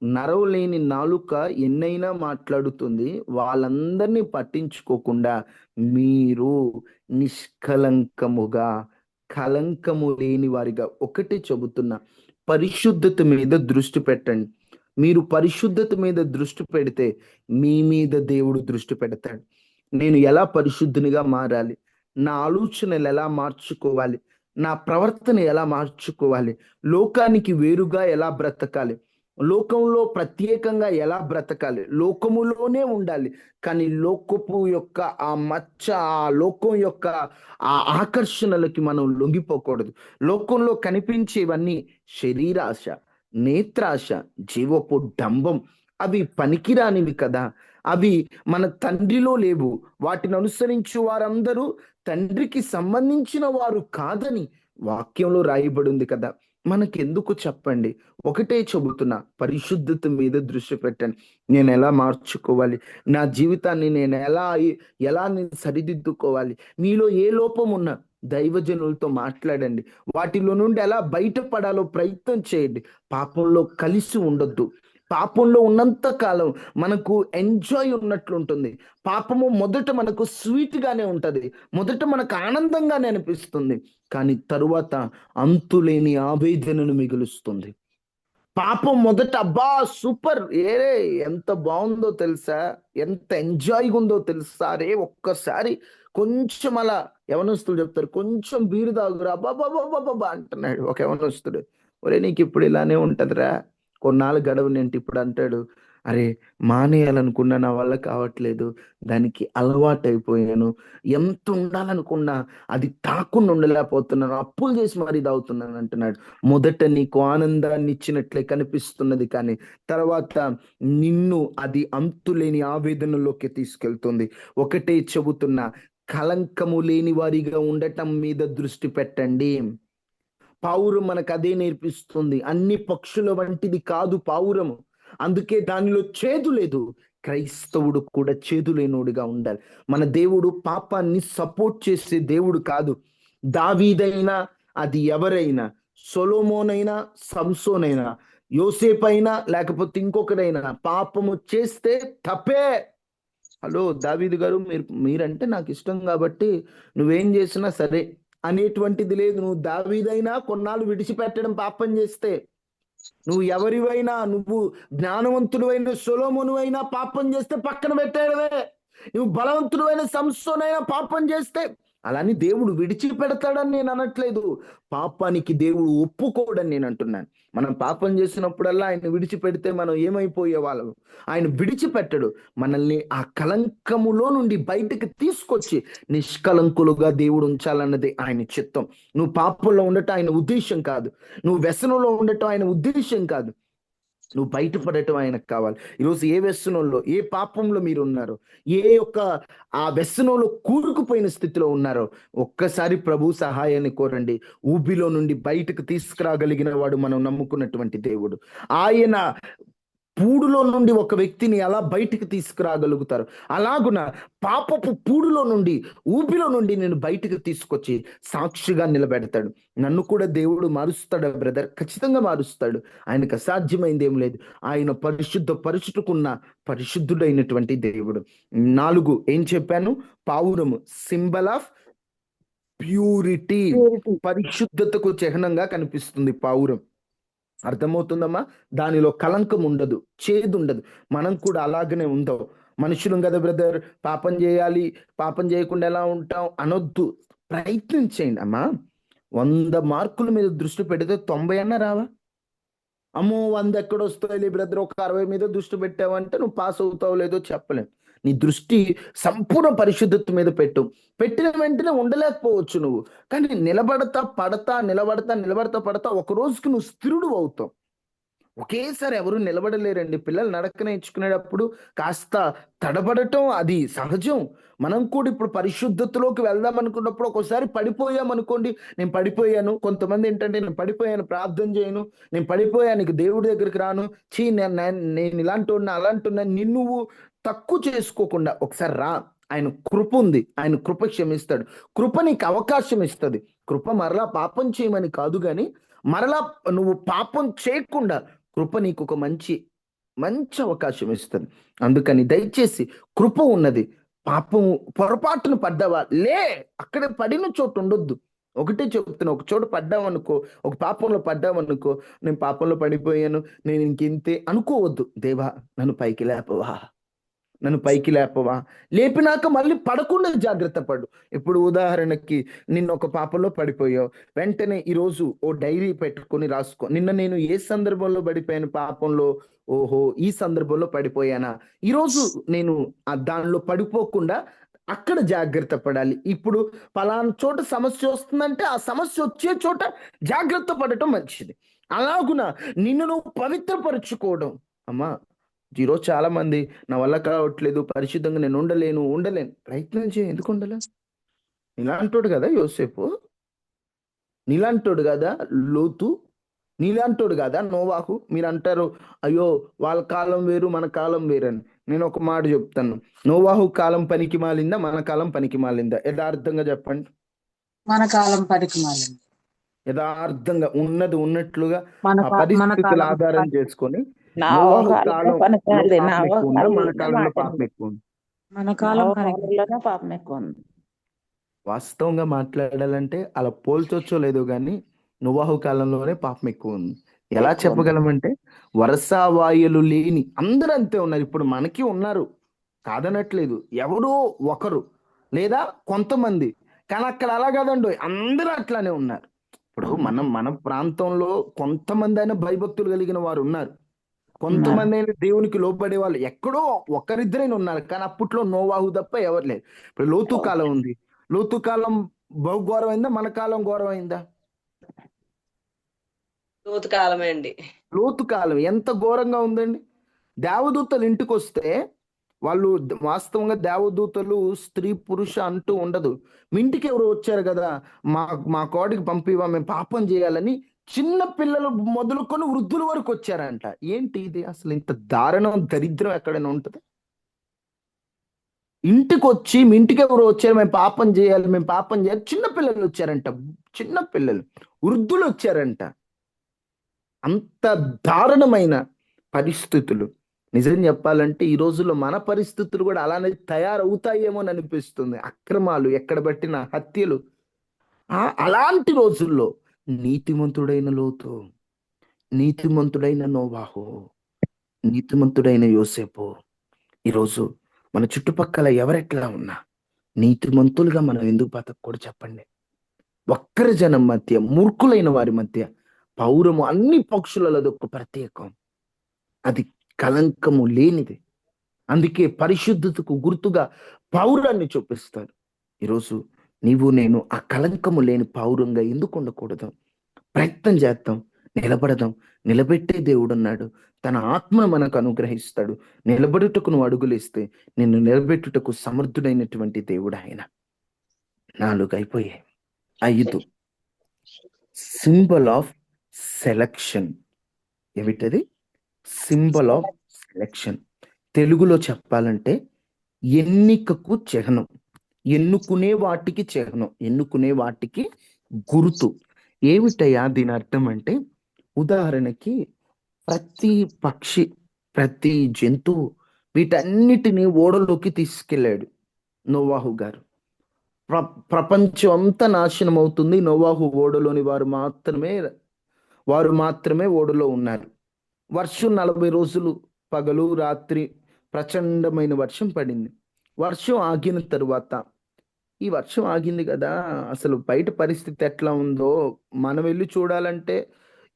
నరవలేని నాలుక ఎన్నైనా మాట్లాడుతుంది. వాళ్ళందరినీ పట్టించుకోకుండా మీరు నిష్కలంకముగా, కలంకము లేని వారిగా, ఒకటే చెబుతున్నా, పరిశుద్ధత మీద దృష్టి పెట్టండి. మీరు పరిశుద్ధత మీద దృష్టి పెడితే మీ మీద దేవుడు దృష్టి పెడతాడు. నేను ఎలా పరిశుద్ధునిగా మారాలి, నా ఆలోచనలు ఎలా మార్చుకోవాలి, నా ప్రవర్తన ఎలా మార్చుకోవాలి, లోకానికి వేరుగా ఎలా బ్రతకాలి, లోకంలో ప్రత్యేకంగా ఎలా బ్రతకాలి, లోకములోనే ఉండాలి కానీ లోకపు యొక్క ఆ మచ్చ, ఆ లోకం యొక్క ఆ ఆకర్షణలకి మనం లొంగిపోకూడదు. లోకంలో కనిపించేవన్నీ శరీరాశ, నేత్రాశ, జీవపు డంబం, అవి పనికిరానివి కదా. అవి మన తండ్రిలో లేవు. వాటిని అనుసరించు వారందరూ తండ్రికి సంబంధించిన వారు కాదని వాక్యంలో రాయబడి ఉంది కదా. మనకెందుకు చెప్పండి? ఒకటే చెబుతున్నా, పరిశుద్ధత మీద దృష్టి పెట్టండి. నేను ఎలా మార్చుకోవాలి, నా జీవితాన్ని నేను ఎలా నేను సరిదిద్దుకోవాలి, మీలో ఏ లోపం ఉన్నా దైవజనులతో మాట్లాడండి. వాటిలో నుండి ఎలా బయటపడాలో ప్రయత్నం చేయండి. పాపంలో కలిసి ఉండొద్దు. పాపంలో ఉన్నంత కాలం మనకు ఎంజాయ్ ఉన్నట్లు ఉంటుంది. పాపము మొదట మనకు స్వీట్ గానే ఉంటది, మొదట మనకు ఆనందంగానే అనిపిస్తుంది, కానీ తరువాత అంతులేని ఆవేదనను మిగులుస్తుంది. పాపం మొదట అబ్బా సూపర్, ఏరే ఎంత బాగుందో తెలుసా, ఎంత ఎంజాయ్గా ఉందో తెలుసా, రే ఒక్కసారి కొంచెం అలా యవనస్తులు చెప్తారు, కొంచెం బీరు తాగురా బాబా అంటున్నాడు ఒక యవనస్తుడు. ఒరే నీకు ఇప్పుడు ఇలానే ఉంటదిరా, కొన్నాళ్ళు గడవు నేను ఇప్పుడు అంటాడు, అరే మానేయాలనుకున్నా నా వల్ల కావట్లేదు, దానికి అలవాటు అయిపోయాను, ఎంత ఉండాలనుకున్నా అది తాకుండా ఉండలేకపోతున్నాను, అప్పులు చేసి మరీ తాగుతున్నాను అంటున్నాడు. మొదట నీకు ఆనందాన్ని ఇచ్చినట్లే కనిపిస్తున్నది కానీ తర్వాత నిన్ను అది అంతులేని ఆవేదనలోకి తీసుకెళ్తుంది. ఒకటే చెబుతున్నా, కలంకము లేని వారిగా ఉండటం మీద దృష్టి పెట్టండి. పావురం మనకు అదే నేర్పిస్తుంది. అన్ని పక్షుల వంటిది కాదు పావురము, అందుకే దానిలో చేదు లేదు. క్రైస్తవుడు కూడా చేదు లేనోడుగా ఉండాలి. మన దేవుడు పాపాన్ని సపోర్ట్ చేసే దేవుడు కాదు. దావీదైనా, అది ఎవరైనా, సొలొమోనైనా, సంసోనైనా, యోసేపైనా, లేకపోతే ఇంకొకరైనా పాపము చేస్తే తప్పే. హలో దావీదు గారు, మీరంటే నాకు ఇష్టం కాబట్టి నువ్వేం చేసినా సరే అనేటువంటిది లేదు. నువ్వు దావీదైనా కొన్నాళ్ళు విడిచిపెట్టడం పాపం చేస్తే, నువ్వు ఎవరివైనా, నువ్వు జ్ఞానవంతుడు సొలొమోనువైనా పాపం చేస్తే పక్కన పెట్టేయడమే. నువ్వు బలవంతుడైన సంసోనైనా పాపం చేస్తే, అలాని దేవుడు విడిచిపెడతాడని నేను అనట్లేదు. పాపానికి దేవుడు ఒప్పుకోడని నేను అంటున్నాను. మనం పాపం చేసినప్పుడల్లా ఆయన విడిచిపెడితే మనం ఏమైపోయే వాళ్ళం. ఆయన విడిచిపెట్టడు. మనల్ని ఆ కలంకములో నుండి బయటకు తీసుకొచ్చి నిష్కలంకులుగా దేవుడు ఉంచాలన్నది ఆయన చిత్తం. నువ్వు పాపంలో ఉండటం ఆయన ఉద్దేశం కాదు, నువ్వు వ్యసనంలో ఉండటం ఆయన ఉద్దేశం కాదు, నువ్వు బయటపడటం ఆయనకు కావాలి. ఈరోజు ఏ వ్యసనంలో, ఏ పాపంలో మీరు ఉన్నారో, ఏ యొక్క ఆ వ్యసనంలో కూరుకుపోయిన స్థితిలో ఉన్నారో, ఒక్కసారి ప్రభు సహాయాన్ని కోరండి. ఊబిలో నుండి బయటకు తీసుకురాగలిగిన వాడు మనం నమ్ముకున్నటువంటి దేవుడు. ఆయన పూడులో నుండి ఒక వ్యక్తిని ఎలా బయటికి తీసుకురాగలుగుతారు, అలాగున పాపపు పూడులో నుండి, ఊపిలో నుండి నేను బయటికి తీసుకొచ్చి సాక్షిగా నిలబెడతాడు. నన్ను కూడా దేవుడు మారుస్తాడు బ్రదర్, ఖచ్చితంగా మారుస్తాడు. ఆయనకు అసాధ్యమైంది ఏం లేదు. ఆయన పరిశుద్ధుకున్న పరిశుద్ధుడైనటువంటి దేవుడు. 4 ఏం చెప్పాను? పావురము సింబల్ ఆఫ్ ప్యూరిటీ, పరిశుద్ధతకు చిహ్నంగా కనిపిస్తుంది పావురం. అర్థమవుతుందమ్మా? దానిలో కలంకం ఉండదు, చేదు ఉండదు. మనం కూడా అలాగనే ఉందాం. మనుషులం కదా బ్రదర్, పాపం చేయాలి, పాపం చేయకుండా ఎలా ఉంటాం అనొద్దు. ప్రయత్నం చేయండి అమ్మా. 100 మార్కుల మీద దృష్టి పెడితే 90 అన్నా రావా? అమ్మో 100 ఎక్కడొస్తాయి బ్రదర్, ఒక 60 మీద దృష్టి పెట్టావంటే నువ్వు పాస్ అవుతావు లేదో చెప్పలేం. నీ దృష్టి సంపూర్ణ పరిశుద్ధత మీద పెట్టు. పెట్టిన వెంటనే ఉండలేకపోవచ్చు నువ్వు, కానీ నిలబడతా పడతా నిలబడతా నిలబడతా పడతా ఒక రోజుకి నువ్వు స్థిరుడు అవుతావు. ఒకేసారి ఎవరు నిలబడలేరండి. పిల్లలు నడక నేర్చుకునేటప్పుడు కాస్త తడబడటం అది సహజం. మనం కూడా ఇప్పుడు పరిశుద్ధతలోకి వెళ్దాం అనుకున్నప్పుడు ఒకసారి పడిపోయాం అనుకోండి. నేను పడిపోయాను, కొంతమంది ఏంటంటే నేను పడిపోయాను ప్రార్థన చేయను, నేను పడిపోయాను ఇక దేవుడి దగ్గరికి రాను, చీ నేను ఇలాంటి ఉన్నా అలాంటి ఉన్నా, నిన్ను నువ్వు తక్కువ చేసుకోకుండా ఒకసారి రా. ఆయన కృప ఉంది, ఆయన కృప క్షమిస్తాడు. కృప నీకు అవకాశం ఇస్తుంది. కృప మరలా పాపం చేయమని కాదు, కానీ మరలా నువ్వు పాపం చేయకుండా కృప నీకు ఒక మంచి మంచి అవకాశం ఇస్తుంది. అందుకని దయచేసి కృప ఉన్నది. పాపం పొరపాటును పడ్డావా, లే, అక్కడ పడిన చోటు ఉండొద్దు. ఒకటే చెప్తున్నా, ఒక చోటు పడ్డావనుకో, ఒక పాపంలో పడ్డావనుకో, నేను పాపంలో పడిపోయాను, నేను ఇంకెంతే అనుకోవద్దు. దేవా నన్ను పైకి లేపవా, నన్ను పైకి లేపవా, లేపినాక మళ్ళీ పడకుండా జాగ్రత్త పడు. ఇప్పుడు ఉదాహరణకి నిన్న ఒక పాపంలో పడిపోయావు, వెంటనే ఈరోజు ఓ డైరీ పెట్టుకొని రాసుకో, నిన్న నేను ఏ సందర్భంలో పడిపోయాను పాపంలో, ఓహో ఈ సందర్భంలో పడిపోయానా, ఈరోజు నేను దానిలో పడిపోకుండా అక్కడ జాగ్రత్త పడాలి. ఇప్పుడు పలానా చోట సమస్య వస్తుందంటే ఆ సమస్య వచ్చే చోట జాగ్రత్త పడటం మంచిది. అలాగున నిన్ను నువ్వు పవిత్రపరుచుకోవడం. అమ్మా, ఈరోజు చాలా మంది నా వల్ల కావట్లేదు, పరిశుద్ధంగా నేను ఉండలేను. ప్రయత్నం చేయి, ఎందుకు ఉండలే? నీలాంటోడు కదా యోసేపు, నీలాంటోడు కదా లోతు, నీలాంటోడు కదా నోవాహు. మీరు అంటారు అయ్యో వాళ్ళ కాలం వేరు మన కాలం వేరని. నేను ఒక మాట చెప్తాను, నోవాహు కాలం పనికి మాలిందా, మన కాలం పనికి మాలిందా? యథార్థంగా చెప్పండి. మన కాలం పనికి మాలింది. యథార్థంగా ఉన్నది ఉన్నట్లుగా మన ఆ మన పరిస్థితుల కాలం ఆధారం చేసుకొని నా నోవాహు కాలంలో కాలంలో పనికిరాలి, నా పాపం ఎక్కువ ఉందా, మన కాలంలో కాలంలో పాపం ఎక్కువ ఉంది? మన కాలం పనికి కాలంలోనే పాపం ఎక్కువ ఉంది. వాస్తవంగా మాట్లాడాలంటే అలా పోల్చొచ్చో లేదో కానీ నోవాహు కాలంలోనే పాపం ఎక్కువ ఉంది. ఎలా ఎక్కువ ఉంది. చెప్పగలమంటే వరసావాయులు లేని అందరూ అంతే ఉన్నారు. ఇప్పుడు మనకి ఉన్నారు, కాదనట్లేదు, ఎవరో ఒకరు లేదా కొంతమంది, కానీ అక్కడ అలా కాదండి, అందరూ అట్లానే ఉన్నారు. ఇప్పుడు మన ప్రాంతంలో కొంతమంది అయినా భయభక్తులు కలిగిన వారు ఉన్నారు, కొంతమంది అయినా దేవునికి లోబడే వాళ్ళు ఎక్కడో ఒకరిద్దరైనా ఉన్నారు, కానీ అప్పట్లో నోవాహు తప్ప ఎవరు లేదు. ఇప్పుడు లోతు కాలం ఉంది, లోతు కాలం బహు ఘోరమైందా, మన కాలం ఘోరమైందా? లోతు కాలమే అండి. లోతు కాలం ఎంత ఘోరంగా ఉందండి. దేవదూతలు ఇంటికి వస్తే వాళ్ళు వాస్తవంగా దేవదూతలు స్త్రీ పురుష అంటూ ఉండదు. మీ ఇంటికి ఎవరు వచ్చారు కదా, మా కోడికి పంపివా, మేము పాపం చేయాలని చిన్న పిల్లలు మొదలుకొని వృద్ధుల వరకు వచ్చారంట. ఏంటి ఇది అసలు? ఇంత దారుణం దరిద్రం ఎక్కడైనా ఉంటుంది? ఇంటికి వచ్చి మీ ఇంటికి ఎవరు వచ్చారు, మేము పాపం చేయాలి మేము పాపం చేయాలి, చిన్న పిల్లలు వచ్చారంట, చిన్న పిల్లలు వృద్ధులు వచ్చారంట. అంత దారుణమైన పరిస్థితులు. నిజం చెప్పాలంటే ఈ రోజుల్లో మన పరిస్థితులు కూడా అలానే తయారవుతాయేమో అని అనిపిస్తుంది. అక్రమాలు ఎక్కడ పట్టిన హత్యలు. అలాంటి రోజుల్లో నీతిమంతుడైన లోతు, నీతిమంతుడైన నోవాహు, నీతిమంతుడైన యోసేపు, ఈరోజు మన చుట్టుపక్కల ఎవరెట్లా ఉన్నా నీతిమంతులుగా మనం ఎందుకు బతకూడదు చెప్పండి? వక్ర జనం మధ్య, మూర్ఖులైన వారి మధ్య పౌరము అన్ని పక్షులలో ఒక ప్రత్యేకం, అది కలంకము లేనిది. అందుకే పరిశుద్ధతకు గుర్తుగా పౌరాన్ని చూపిస్తారు. ఈరోజు నీవు నేను ఆ కలంకము లేని పౌరంగా ఎందుకు ఉండకూడదు? ప్రయత్నం చేద్దాం, నిలబడదాం. నిలబెట్టే దేవుడు ఉన్నాడు, తన ఆత్మను మనకు అనుగ్రహిస్తాడు. నిలబడుటకు నువ్వు అడుగులేస్తే నిన్ను నిలబెట్టుటకు సమర్థుడైనటువంటి దేవుడు ఆయన. 4 అయిపోయాయి. 5 సింబల్ ఆఫ్ సెలక్షన్. ఏమిటది? Symbol of selection. తెలుగులో చెప్పాలంటే ఎన్నికకు చిహ్నం, ఎన్నుకునే వాటికి చిహ్నం, ఎన్నుకునే వాటికి గుర్తు. ఏమిటయ్యా దీని అర్థం అంటే, ఉదాహరణకి ప్రతి పక్షి, ప్రతి జంతువు, వీటన్నిటిని ఓడలోకి తీసుకెళ్ళాడు నోవాహు గారు. ప్రపంచం అంతా నాశనం అవుతుంది, నోవాహు ఓడలోని వారు మాత్రమే ఓడలో ఉన్నారు. వర్షం 40 రోజులు పగలు రాత్రి ప్రచండమైన వర్షం పడింది. వర్షం ఆగిన తరువాత, ఈ వర్షం ఆగింది కదా, అసలు బయట పరిస్థితి ఎట్లా ఉందో మనం వెళ్ళి చూడాలంటే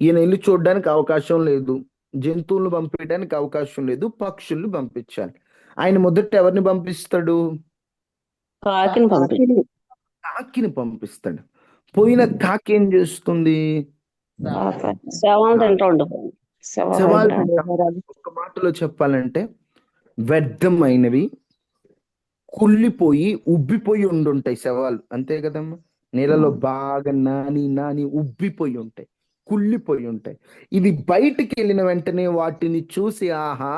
ఈయన వెళ్ళి చూడడానికి అవకాశం లేదు, జంతువులను పంపించడానికి అవకాశం లేదు, పక్షుల్ని పంపించాలి. ఆయన మొదట ఎవరిని పంపిస్తాడు? కాకిని పంపి కాకిని పంపిస్తాడు. పోయిన కాకి ఏం చేస్తుంది? శవాలు తింటూ ఉండిపోయింది. శవాలు శవాలు ఒక్క మాటలో చెప్పాలంటే వ్యర్థమైనవి, కుళ్ళిపోయి ఉబ్బిపోయి ఉండుంటాయి శవాలు, అంతే కదమ్మా. నీళ్ళలో బాగా నాని నాని ఉబ్బిపోయి ఉంటాయి, కుళ్ళిపోయి ఉంటాయి. ఇది బయటికి వెళ్ళిన వెంటనే వాటిని చూసి ఆహా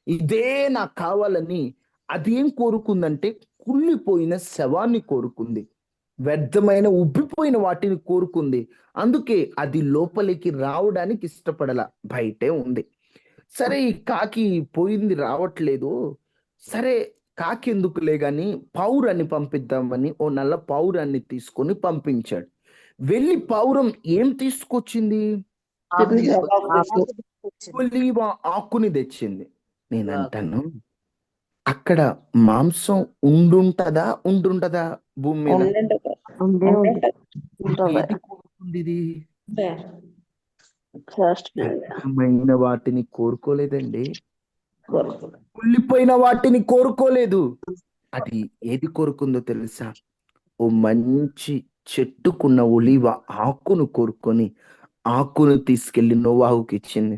ఇదే నాకు కావాలని అదేం కోరుకుందంటే కుళ్ళిపోయిన శవాన్ని కోరుకుంది, వ్యర్థమైన ఉబ్బిపోయిన వాటిని కోరుకుంది. అందుకే అది లోపలికి రావడానికి ఇష్టపడల, బయటే ఉంది. సరే ఈ కాకి పోయింది రావట్లేదు, సరే కాకి ఎందుకులే గాని పావురాన్ని పంపిద్దామని ఓ నల్ల పావురాన్ని తీసుకొని పంపించాడు. వెళ్ళి పావురం ఏం తీసుకొచ్చింది? ఒలీవ ఆకుని తెచ్చింది. నేనంటాను అక్కడ మాంసం ఉండుంటదా భూమి మీద? ఏది కోరుకుంది ఇది? వ్యర్థమైన వాటిని కోరుకోలేదండి, కుళ్ళిపోయిన వాటిని కోరుకోలేదు. అది ఏది కోరుకుందో తెలుసా? ఓ మంచి చెట్టుకున్న ఒలీవ ఆకును కోరుకొని ఆకును తీసుకెళ్లి నోవాహుకి ఇచ్చింది.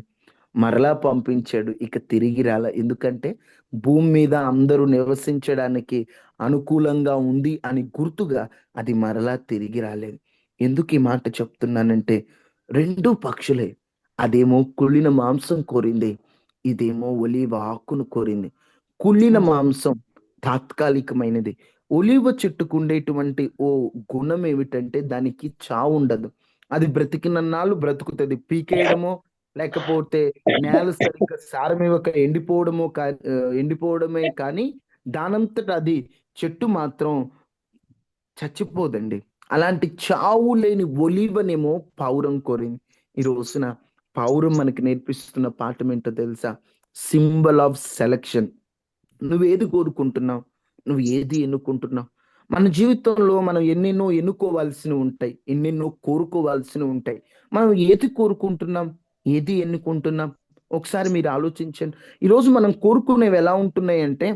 మరలా పంపించాడు, ఇక తిరిగి రాల. ఎందుకంటే భూమి మీద అందరూ నివసించడానికి అనుకూలంగా ఉంది అని గుర్తుగా అది మరలా తిరిగి రాలేదు. ఎందుకు ఈ మాట చెప్తున్నానంటే రెండు పక్షులే. అదేమో కుళ్ళిన మాంసం కోరింది, ఇదేమో ఒలీవ ఆకును కోరింది. కుళ్ళిన మాంసం తాత్కాలికమైనది. ఒలీవ చెట్టుకు ఉండేటువంటి ఓ గుణం ఏమిటంటే దానికి చావు ఉండదు. అది బ్రతికినన్నాళ్ళు బ్రతుకుతుంది. పీకేయడమో లేకపోతే నేల సరిగ్గా సారం ఇవ్వక ఎండిపోవడమే కానీ దానంతట అది చెట్టు మాత్రం చచ్చిపోదండి. అలాంటి చావు లేని ఒలీవనేమో పావురం కోరింది. ఈ రోజున పావురం మనకి నేర్పిస్తున్న పాఠం ఏంటో తెలుసా? Symbol of selection. నువ్వేది కోరుకుంటున్నావు? నువ్వు ఏది ఎన్నుకుంటున్నావు? మన జీవితంలో మనం ఎన్నెన్నో ఎన్నుకోవాల్సినవి ఉంటాయి, ఎన్నెన్నో కోరుకోవాల్సినవి ఉంటాయి. మనం ఏది కోరుకుంటున్నాం, ఏది ఎన్నుకుంటున్నాం? ఒకసారి మీరు ఆలోచించండి. ఈరోజు మనం కోరుకునేవి ఎలా ఉంటున్నాయి అంటే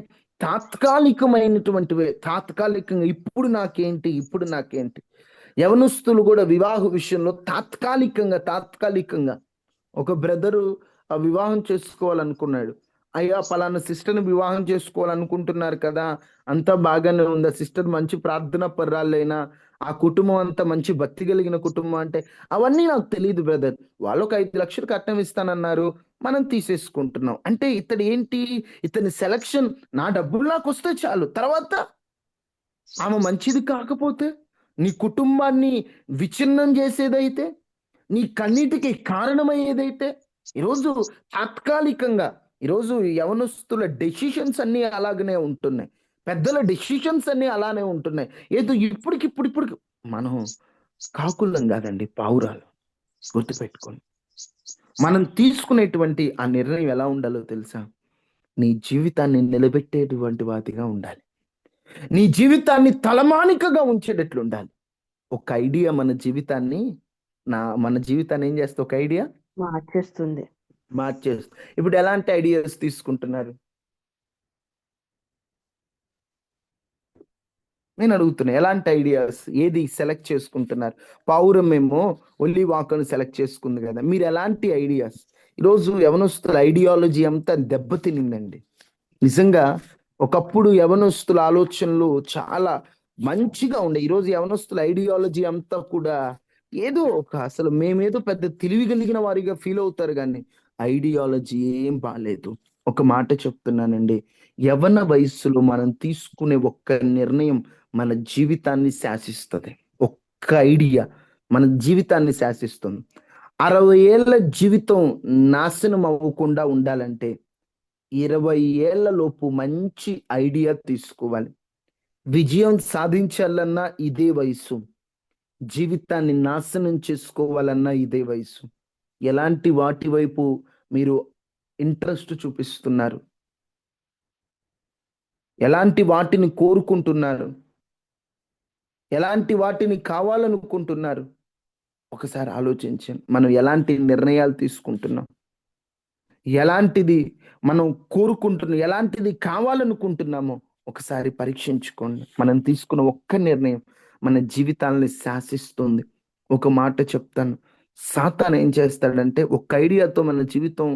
తాత్కాలికమైనటువంటివే. తాత్కాలికంగా ఇప్పుడు నాకేంటి. యవనస్తులు కూడా వివాహ విషయంలో తాత్కాలికంగా ఒక బ్రదరు ఆ వివాహం చేసుకోవాలనుకున్నాడు. అయ్యా పలానా సిస్టర్ని వివాహం చేసుకోవాలనుకుంటున్నారు కదా, అంతా బాగానే ఉందా? సిస్టర్ మంచి ప్రార్థన పర్రాలైనా, ఆ కుటుంబం అంతా మంచి భక్తి కలిగిన కుటుంబం అంటే అవన్నీ నాకు తెలియదు బ్రదర్. వాళ్ళు ఒక 5 లక్షలు కట్నం ఇస్తానన్నారు, మనం తీసేసుకుంటున్నాం. అంటే ఇతడు ఏంటి, ఇతని సెలక్షన్ నా డబ్బులు నాకు వస్తే చాలు, తర్వాత ఆమె మంచిది కాకపోతే, నీ కుటుంబాన్ని విచ్ఛిన్నం చేసేదైతే, నీ కన్నీటికి కారణమయ్యేదైతే. ఈరోజు తాత్కాలికంగా ఈరోజు యవనస్తుల డెసిషన్స్ అన్నీ అలాగనే ఉంటున్నాయి, పెద్దల డెసిషన్స్ అన్నీ అలానే ఉంటున్నాయి. ఏదో ఇప్పుడు మనం కాకులం కాదండి, పావురాలు. గుర్తుపెట్టుకోండి. మనం తీసుకునేటువంటి ఆ నిర్ణయం ఎలా ఉండాలో తెలుసా? నీ జీవితాన్ని నిలబెట్టేటువంటి వాటిగా ఉండాలి, నీ జీవితాన్ని తలమానికగా ఉంచేటట్లు ఉండాలి. ఒక ఐడియా మన జీవితాన్ని ఏం చేస్తే ఒక ఐడియా మార్చేస్తుంది. మార్చేస్తుంది. ఇప్పుడు ఎలాంటి ఐడియాస్ తీసుకుంటున్నారు? నేను అడుగుతున్నా, ఎలాంటి ఐడియాస్, ఏది సెలెక్ట్ చేసుకుంటున్నారు? పావురం ఏమో ఒలివ్ ఆకును సెలెక్ట్ చేసుకుంది కదా, మీరు ఎలాంటి ఐడియాస్? ఈరోజు యవనస్తుల ఐడియాలజీ అంతా దెబ్బతినిందండి. నిజంగా ఒకప్పుడు యవనస్తుల ఆలోచనలు చాలా మంచిగా ఉండే. ఈరోజు యవనస్తుల ఐడియాలజీ అంతా కూడా ఏదో అసలు మేమేదో పెద్ద తెలివి కలిగిన వారిగా ఫీల్ అవుతారు, కానీ ఐడియాలజీ ఏం బాలేదు. ఒక మాట చెప్తున్నానండి, యవన వయస్సులో మనం తీసుకునే ఒక్క నిర్ణయం మన జీవితాన్ని శాసిస్తుంది. ఒక్క ఐడియా మన జీవితాన్ని శాసిస్తుంది. 60 ఏళ్ళ జీవితం నాశనం అవ్వకుండా ఉండాలంటే 20 ఏళ్ల లోపు మంచి ఐడియా తీసుకోవాలి. విజయం సాధించాలన్నా ఇదే వయసు, జీవితాన్ని నాశనం చేసుకోవాలన్నా ఇదే వయసు. ఎలాంటి వాటి వైపు మీరు ఇంట్రెస్ట్ చూపిస్తున్నారు? ఎలాంటి వాటిని కోరుకుంటున్నారు? ఎలాంటి వాటిని కావాలనుకుంటున్నారు? ఒకసారి ఆలోచించండి. మనం ఎలాంటి నిర్ణయాలు తీసుకుంటున్నాం? ఎలాంటిది మనం కోరుకుంటున్నాం, ఎలాంటిది కావాలనుకుంటున్నామో ఒకసారి పరీక్షించుకోండి. మనం తీసుకున్న ఒక్క నిర్ణయం మన జీవితాలని శాసిస్తుంది. ఒక మాట చెప్తాను, సాతాను ఏం చేస్తాడంటే ఒక ఐడియాతో మన జీవితం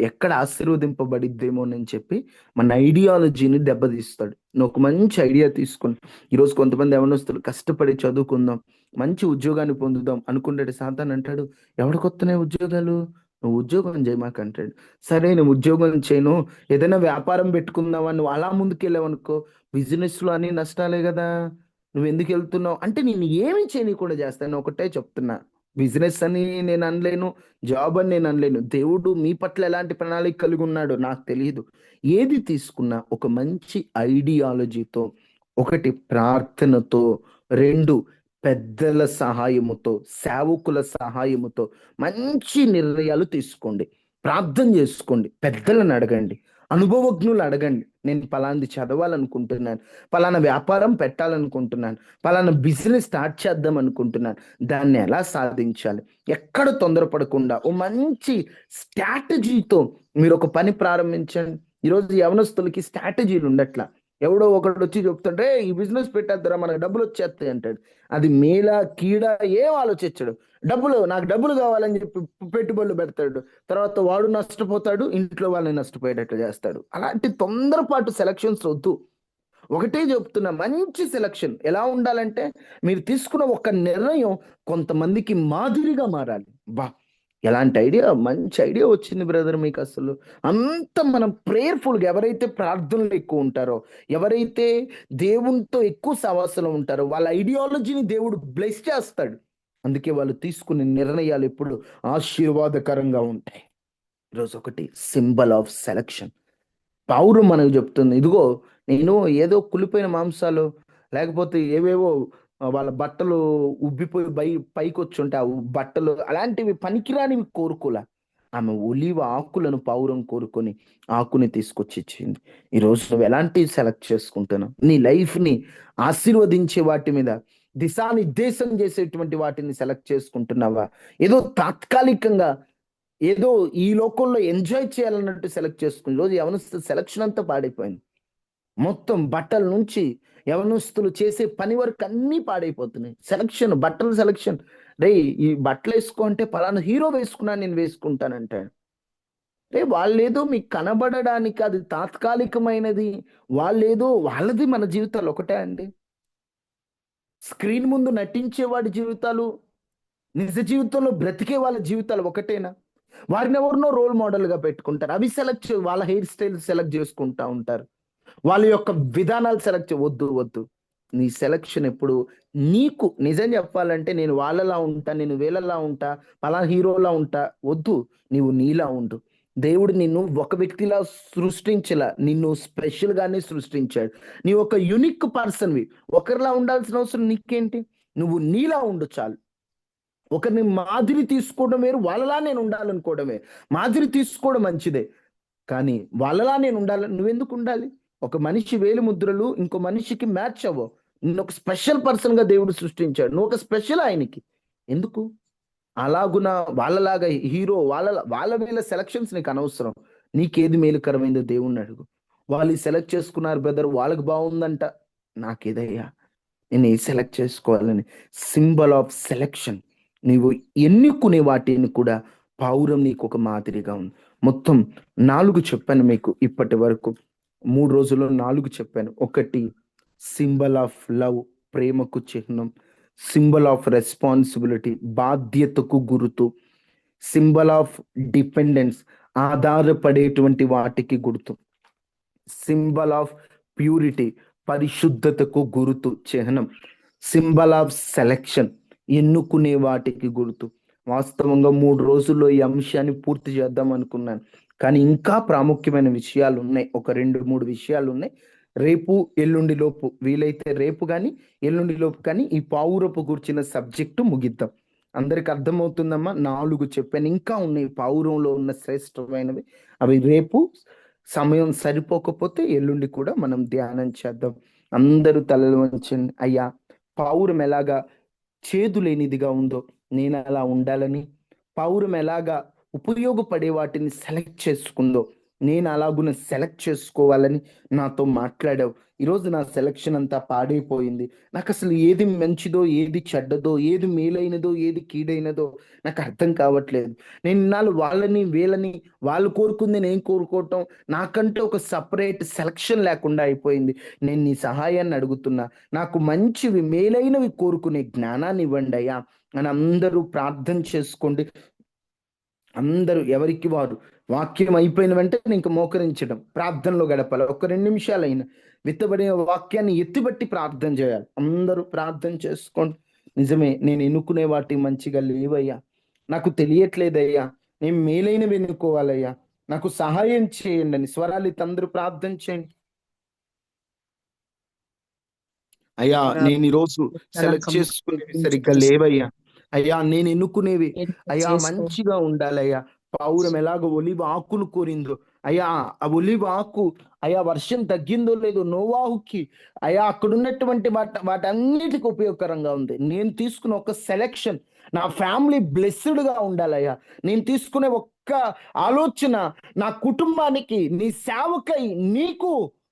ఎక్కడ ఆశీర్వదింపబడిద్దేమోనని చెప్పి మన ఐడియాలజీని దెబ్బతీస్తాడు. నువ్వు ఒక మంచి ఐడియా తీసుకుని ఈరోజు కొంతమంది యవనస్తులు కష్టపడి చదువుకుందాం, మంచి ఉద్యోగాన్ని పొందుదాం అనుకుంటాడు. సాతాను అంటాడు, ఎవడికొస్తున్నాయి ఉద్యోగాలు, నువ్వు ఉద్యోగం చేయమాక అంటాడు. సరే నేను ఉద్యోగం చేయను, ఏదైనా వ్యాపారం పెట్టుకుందామని నువ్వు అలా ముందుకెళ్ళావనుకో, బిజినెస్ లో అన్ని నష్టాలే కదా, నువ్వు ఎందుకు వెళ్తున్నావు అంటే నేను ఏమి చేయనీయకుండా చేస్తాను. ఒకటే చెప్తున్నా, బిజినెస్ అని నేను అనలేను, జాబ్ అని నేను అనలేను. దేవుడు మీ పట్ల ఎలాంటి ప్రణాళిక కలిగి ఉన్నాడో నాకు తెలియదు. ఏది తీసుకున్నా ఒక మంచి ఐడియాలజీతో, ఒకటి ప్రార్థనతో, రెండు పెద్దల సహాయముతో, సేవకుల సహాయముతో మంచి నిర్ణయాలు తీసుకోండి. ప్రార్థన చేసుకోండి, పెద్దలను అడగండి, అనుభవజ్ఞులు అడగండి. నేను పలాంది చదవాలనుకుంటున్నాను, పలానా వ్యాపారం పెట్టాలనుకుంటున్నాను, పలానా బిజినెస్ స్టార్ట్ చేద్దాం అనుకుంటున్నాను, దాన్ని ఎలా సాధించాలి, ఎక్కడ తొందరపడకుండా ఓ మంచి స్ట్రాటజీతో మీరు ఒక పని ప్రారంభించండి. ఈరోజు యవనస్తులకి స్ట్రాటజీలు ఉండట్లా. ఎవడో ఒకడు వచ్చి చెప్తాడు, ఈ బిజినెస్ పెట్టేద్దరా మనకు డబ్బులు వచ్చేస్తాయి అంటాడు. అది మేలా కీడా ఏం ఆలోచించడు. నాకు డబ్బులు కావాలని చెప్పి పెట్టుబడులు పెడతాడు. తర్వాత వాడు నష్టపోతాడు, ఇంట్లో వాళ్ళని నష్టపోయేటట్లు చేస్తాడు. అలాంటి తొందరపాటు సెలక్షన్స్ వద్దు. ఒకటే చెప్తున్నా, మంచి సెలక్షన్ ఎలా ఉండాలంటే మీరు తీసుకున్న ఒక నిర్ణయం కొంతమందికి మాదిరిగా మారాలి. బా, ఎలాంటి ఐడియా, మంచి ఐడియా వచ్చింది బ్రదర్ మీకు. అసలు అంత మనం ప్రేయర్ఫుల్గా, ఎవరైతే ప్రార్థనలు ఎక్కువ ఉంటారో, ఎవరైతే దేవునితో ఎక్కువ సవాసంలో ఉంటారో వాళ్ళ ఐడియాలజీని దేవుడు బ్లెస్ చేస్తాడు. అందుకే వాళ్ళు తీసుకునే నిర్ణయాలు ఎప్పుడు ఆశీర్వాదకరంగా ఉంటాయి. ఈరోజు ఒకటి సింబల్ ఆఫ్ సెలక్షన్. పౌరు మనకు చెప్తుంది, ఇదిగో నేను ఏదో కులిపోయిన మాంసాలు లేకపోతే ఏవేవో వాళ్ళ బట్టలు ఉబ్బిపోయి పైకి వచ్చి ఉంటే ఆ బట్టలు అలాంటివి పనికిరానివి కోరుకోలే. ఆమె ఒలివ ఆకులను పౌరం కోరుకొని ఆకుని తీసుకొచ్చి ఇచ్చింది. ఈరోజు నువ్వు ఎలాంటివి సెలెక్ట్ చేసుకుంటున్నావు? నీ లైఫ్ని ఆశీర్వదించే వాటి మీద, దిశానిర్దేశం చేసేటువంటి వాటిని సెలెక్ట్ చేసుకుంటున్నావా? ఏదో తాత్కాలికంగా, ఏదో ఈ లోకంలో ఎంజాయ్ చేయాలన్నట్టు సెలెక్ట్ చేసుకుని ఈరోజు యవనస్తుల సెలక్షన్ అంతా పాడైపోయింది. మొత్తం బట్టల నుంచి యవనస్తులు చేసే పని వరకు అన్నీ పాడైపోతున్నాయి. సెలక్షన్, బట్టల సెలక్షన్. రే, ఈ బట్టలు వేసుకో అంటే పలానా హీరో వేసుకున్నాను నేను వేసుకుంటానంటాడు. రే, వాళ్ళేదో మీకు కనబడడానికి అది తాత్కాలికమైనది, వాళ్ళేదో వాళ్ళది. మన జీవితాలు ఒకటే అండి. స్క్రీన్ ముందు నటించేవాడి జీవితాలు, నిజ జీవితంలో బ్రతికే వాళ్ళ జీవితాలు ఒకటేనా? వారిని ఎవరినో రోల్ మోడల్గా పెట్టుకుంటారు. అవి వాళ్ళ హెయిర్ స్టైల్ సెలెక్ట్ చేసుకుంటా ఉంటారు, వాళ్ళ యొక్క విధానాలు సెలెక్ట్ వద్దు వద్దు. నీ సెలక్షన్ ఎప్పుడు నీకు నిజం చెప్పాలంటే, నేను వాళ్ళలా ఉంటా, నేను వీళ్ళలా ఉంటా, పలానా హీరోలా ఉంటా వద్దు. నీవు నీలా ఉండు. దేవుడు నిన్ను ఒక వ్యక్తిలా సృష్టించలా, నిన్ను స్పెషల్ గానే సృష్టించాడు. నీ ఒక యునిక్ పర్సన్వి. ఒకరిలా ఉండాల్సిన అవసరం నీకేంటి? నువ్వు నీలా ఉండు చాలు. ఒకరిని మాదిరి తీసుకోవడం వేరు, వాళ్ళలా నేను ఉండాలనుకోవడమే. మాదిరి తీసుకోవడం మంచిదే, కానీ వాళ్ళలా నేను ఉండాలని నువ్వెందుకు ఉండాలి? ఒక మనిషి వేలి ముద్రలు ఇంకో మనిషికి మ్యాచ్ అవ్వవు. నిన్ను ఒక స్పెషల్ పర్సన్ గా దేవుడు సృష్టించాడు, నువ్వు ఒక స్పెషల్ ఆయనకి. ఎందుకు అలాగున వాళ్ళలాగా హీరో వాళ్ళ వీళ్ళ సెలక్షన్స్ నీకు అనవసరం. నీకేది మేలుకరమైందో దేవుణ్ణి అడుగు. వాళ్ళు సెలెక్ట్ చేసుకున్నారు బ్రదర్, వాళ్ళకి బాగుందంట, నాకేదయ్యా, నేను ఏ సెలెక్ట్ చేసుకోవాలని. Symbol of selection. నీవు ఎన్నుకునే వాటిని కూడా పౌరం నీకు ఒక మాదిరిగా ఉంది. మొత్తం 4 చెప్పాను మీకు ఇప్పటి వరకు. 3 రోజుల్లో 4 చెప్పాను. ఒకటి సింబల్ ఆఫ్ లవ్, ప్రేమకు చిహ్నం. సింబల్ ఆఫ్ రెస్పాన్సిబిలిటీ, బాధ్యతకు గుర్తు. సింబల్ ఆఫ్ డిపెండెన్స్, ఆధారపడేటువంటి వాటికి గుర్తు. సింబల్ ఆఫ్ ప్యూరిటీ, పరిశుద్ధతకు గుర్తు, చిహ్నం. సింబల్ ఆఫ్ సెలెక్షన్, ఎన్నుకునే వాటికి గుర్తు. వాస్తవంగా 3 రోజుల్లో ఈ అంశాన్ని పూర్తి చేద్దాం అనుకున్నాను, కానీ ఇంకా ప్రాముఖ్యమైన విషయాలు ఉన్నాయి. ఒక 2-3 విషయాలు ఉన్నాయి. రేపు ఎల్లుండి లోపు, వీలైతే రేపు కానీ ఎల్లుండి లోపు కానీ ఈ పావురపు గుర్చిన సబ్జెక్టు ముగిద్దాం. అందరికి అర్థమవుతుందమ్మా? 4 చెప్పాను, ఇంకా ఉన్నాయి పావురంలో ఉన్న శ్రేష్టమైనవి. అవి రేపు సమయం సరిపోకపోతే ఎల్లుండి కూడా మనం ధ్యానం చేద్దాం. అందరూ తలలు వంచండి. అయ్యా, పావురం ఎలాగా చేదు లేనిదిగా ఉందో నేను అలా ఉండాలని, పావురం ఎలాగా ఉపయోగపడే వాటిని సెలెక్ట్ చేసుకుందో, నేను అలాగున సెలెక్ట్ చేసుకోవాలని నాతో మాట్లాడావు. ఈరోజు నా సెలక్షన్ అంతా పాడైపోయింది. నాకు అసలు ఏది మంచిదో, ఏది చెడ్డదో, ఏది మేలైనదో, ఏది కీడైనదో నాకు అర్థం కావట్లేదు. నేను ఇన్నాళ్ళు వాళ్ళని వీళ్ళని, వాళ్ళు కోరుకుంది నేను కోరుకోవటం, నాకంటే ఒక సపరేట్ సెలక్షన్ లేకుండా అయిపోయింది. నేను నీ సహాయాన్ని అడుగుతున్నా. నాకు మంచివి మేలైనవి కోరుకునే జ్ఞానాన్ని ఇవ్వండి అయ్యా అని అందరూ ప్రార్థన చేసుకోండి. అందరూ ఎవరికి వారు వాక్యం అయిపోయిన వెంటనే ఇంక మోకరించడం, ప్రార్థనలో గడపాలి. ఒక 2 నిమిషాలైనా విత్తబడిన వాక్యాన్ని ఎత్తిబట్టి ప్రార్థన చేయాలి. అందరూ ప్రార్థన చేసుకోండి. నిజమే, నేను ఎన్నుకునే వాటి మంచిగా లేవయ్యా, నాకు తెలియట్లేదయ్యా, నేను మేలైనవి ఎన్నుకోవాలయ్యా, నాకు సహాయం చేయండి అని స్వరాలు అందరూ ప్రార్థన చేయండి. అయ్యా, నేను ఈరోజు సెలెక్ట్ చేసుకునేవి సరిగ్గా లేవయ్యా. అయ్యా, నేను ఎన్నుకునేవి అయ్యా మంచిగా ఉండాలయ్యా. పావురం ఎలాగ ఒలివ ఆకును కోరిందో అయ్యా, ఆ ఒలివ ఆకు అయ్యా వర్షం తగ్గిందో లేదో నోవాహుకి అయ్యా అక్కడ ఉన్నటువంటి వాటన్నిటికీ ఉపయోగకరంగా ఉంది. నేను తీసుకున్న ఒక సెలెక్షన్ నా ఫ్యామిలీ బ్లెస్డ్ గా ఉండాలయ్యా. నేను తీసుకునే ఒక్క ఆలోచన నా కుటుంబానికి, నీ సేవకై, నీకు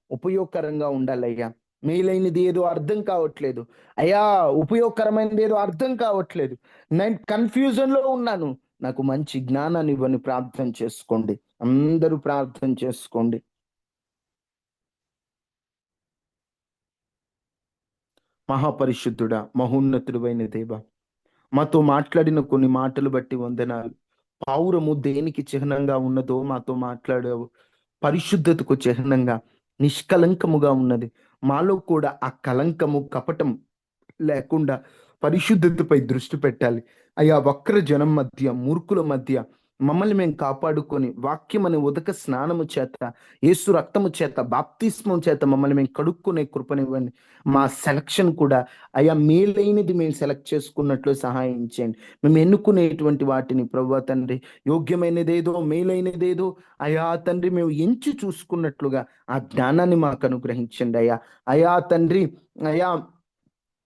ఉపయోగకరంగా ఉండాలయ్యా. మేలైనది ఏదో అర్థం కావట్లేదు అయ్యా, ఉపయోగకరమైనది ఏదో అర్థం కావట్లేదు, నేను కన్ఫ్యూజన్ లో ఉన్నాను. నాకు మంచి జ్ఞానాన్ని ఇవ్వని ప్రార్థన చేసుకోండి. అందరూ ప్రార్థన చేసుకోండి. మహాపరిశుద్ధుడా, మహోన్నతుడైన దేవ, మాతో మాట్లాడిన కొన్ని మాటలు బట్టి వందనాలు. పావురము దేనికి చిహ్నంగా ఉన్నదో మాతో మాట్లాడావు. పరిశుద్ధతకు చిహ్నంగా నిష్కలంకముగా ఉన్నది. మాలో కూడా ఆ కలంకము కపటం లేకుండా పరిశుద్ధతపై దృష్టి పెట్టాలి అయ్యా. వక్ర జనం మధ్య, మూర్ఖుల మధ్య మమ్మల్ని మేము కాపాడుకొని వాక్యం అనే ఉదక స్నానము చేత, యేసు రక్తము చేత, బాప్తిస్మం చేత మమ్మల్ని మేము కడుక్కునే కృపనివ్వండి. మా సెలక్షన్ కూడా అయ్యా మేలైనది మేము సెలెక్ట్ చేసుకున్నట్లు సహాయం చేయండి. మేము ఎన్నుకునేటువంటి వాటిని ప్రభువా తండ్రి, యోగ్యమైనదేదో మేలైనదేదో అయ్యా తండ్రి మేము ఎంచి చూసుకున్నట్లుగా ఆ జ్ఞానాన్ని మాకు అనుగ్రహించండి అయ్యా. అయ్యా తండ్రి, అయ్యా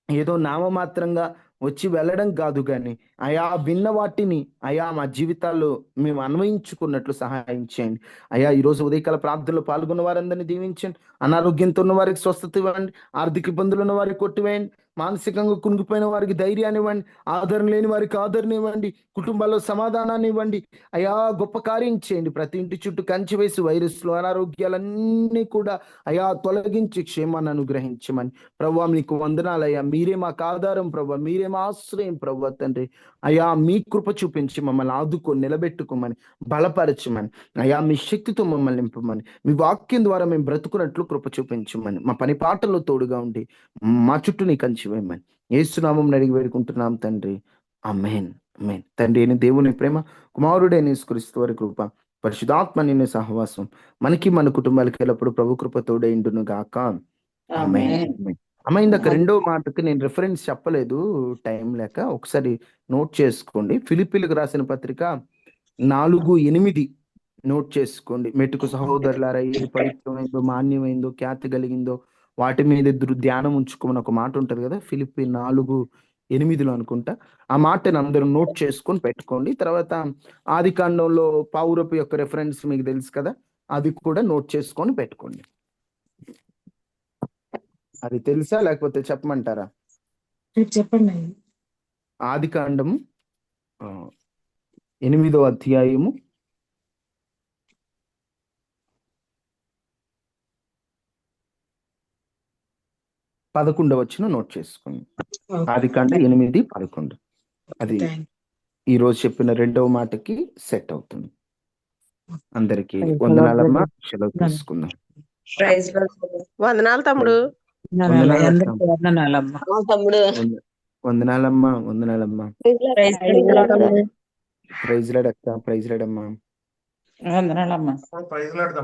ఏదో నామమాత్రంగా వచ్చి వెళ్ళడం కాదు, కానీ అయా విన్న వాటిని అయా మా జీవితాల్లో మేము అన్వయించుకున్నట్లు సహాయం చేయండి అయా. ఈరోజు ఉదయకాల ప్రార్థనలో పాల్గొన్న వారందరినీ దీవించండి. అనారోగ్యంతో ఉన్న వారికి స్వస్థత ఇవ్వండి. ఆర్థిక ఇబ్బందులు ఉన్న వారికి కొట్టివేయండి. మానసికంగా కుంగిపోయిన వారికి ధైర్యాన్ని ఇవ్వండి. ఆదరణ లేని వారికి ఆదరణ ఇవ్వండి. కుటుంబాల్లో సమాధానాన్ని ఇవ్వండి అయా. గొప్ప కార్యం చేయండి. ప్రతి ఇంటి చుట్టూ కంచి వేసి వైరస్లు, అనారోగ్యాలన్నీ కూడా అయా తొలగించి క్షేమాన్ని అనుగ్రహించమని ప్రభువా మీకు వందనాలయ్యా. మీరే మాకు ఆధారం ప్రభువా, మీరే మా ఆశ్రయం ప్రభువా తండ్రి. అయా మీ కృప చూపించి మమ్మల్ని ఆదుకొని నిలబెట్టుకోమని, బలపరచమని అయా. మీ శక్తితో మమ్మల్ని నింపమని, మీ వాక్యం ద్వారా మేము బ్రతుకున్నట్లు కృప చూపించమని, మా పని పాటల్లో తోడుగా ఉండి మా చుట్టూ నీ కంచి వేయమని యేసునామం అడిగి వేడుకుంటున్నాం తండ్రి. ఆమేన్, ఆమేన్. తండ్రి అయిన దేవుని ప్రేమ, కుమారుడైన యేసుక్రీస్తు వారి కృప, పరిశుద్ధాత్మ నిన్న సహవాసం మనకి మన కుటుంబాలకి ఎల్లప్పుడు ప్రభు కృప తోడైండును గాక. ఆమేన్, ఆమేన్. అమ్మ, ఇందాక రెండో మాటకి నేను రిఫరెన్స్ చెప్పలేదు టైం లేక, ఒకసారి నోట్ చేసుకోండి. ఫిలిప్పీలకు రాసిన పత్రిక 4:8 నోట్ చేసుకోండి. మెట్టుకు సహోదరులారా, ఏది పవిత్రమైందో, మాన్యమైందో, ఖ్యాతి కలిగిందో వాటి మీద ధ్యానం ఉంచుకోమని ఒక మాట ఉంటది కదా, ఫిలిప్పీ 4:8 అనుకుంటా. ఆ మాటను అందరూ నోట్ చేసుకొని పెట్టుకోండి. తర్వాత ఆది కాండంలో పౌరపు యొక్క రెఫరెన్స్ మీకు తెలుసు కదా, అది కూడా నోట్ చేసుకొని పెట్టుకోండి. అది తెలుసా లేకపోతే చెప్పమంటారా? చెప్పండి. ఆది కాండము 8వ అధ్యాయము 11వ వచనం నోట్ చేసుకోండి. ఆది కాండం 8:11. అది ఈరోజు చెప్పిన రెండవ మాటకి సెట్ అవుతుంది. అందరికి వందనాలమ్మా. సెలవు తీసుకుందాం. వందనాలు తమ్ముడు. తమ్ముడు వందనాలమ్మా, వందనాలమ్మా. ప్రైజ్ లార్డ్ అక్క, ప్రైజ్ లార్డ్ అమ్మా. వందనాలమ్మా. Praise lord.